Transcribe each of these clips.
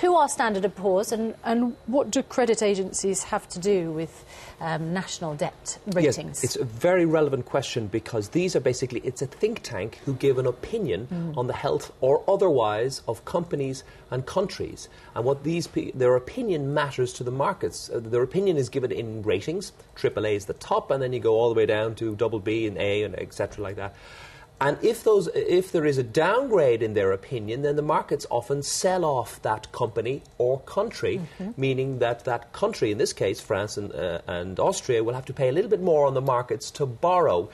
Who are Standard & Poor's and what do credit agencies have to do with national debt ratings? Yes, it's a very relevant question because these are basically, it's a think tank who give an opinion on the health or otherwise of companies and countries. And what their opinion matters to the markets. Their opinion is given in ratings. AAA is the top, and then you go all the way down to BB and A and etc. like that. And if there is a downgrade in their opinion, then the markets often sell off that company or country, meaning that that country, in this case France and Austria, will have to pay a little bit more on the markets to borrow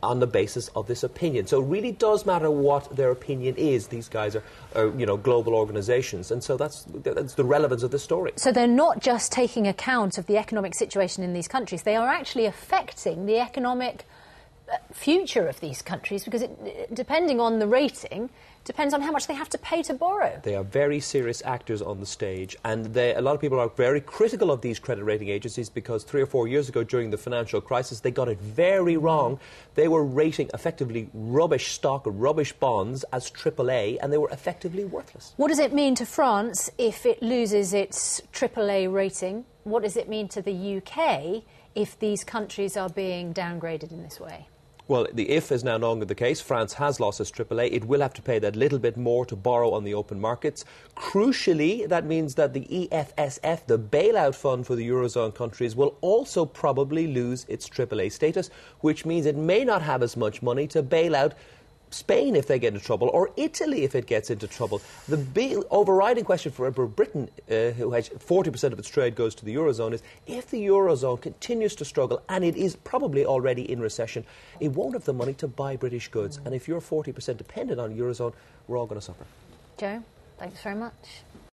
on the basis of this opinion. So it really does matter what their opinion is. These guys are global organisations, and so that's the relevance of the story. So they're not just taking account of the economic situation in these countries, they are actually affecting the economic future of these countries, because depending on the rating, depends on how much they have to pay to borrow. They are very serious actors on the stage, and a lot of people are very critical of these credit rating agencies because 3 or 4 years ago during the financial crisis they got it very wrong. They were rating effectively rubbish stock, rubbish bonds as AAA, and they were effectively worthless. What does it mean to France if it loses its AAA rating? What does it mean to the UK if these countries are being downgraded in this way? Well, the if is now no longer the case. France has lost its AAA. It will have to pay that little bit more to borrow on the open markets. Crucially, that means that the EFSF, the bailout fund for the Eurozone countries, will also probably lose its AAA status, which means it may not have as much money to bail out Spain if they get into trouble, or Italy if it gets into trouble. The big overriding question for Britain, who has 40% of its trade goes to the Eurozone, is if the Eurozone continues to struggle, and it is probably already in recession, it won't have the money to buy British goods. And if you're 40% dependent on Eurozone, we're all going to suffer. Joe, thanks very much.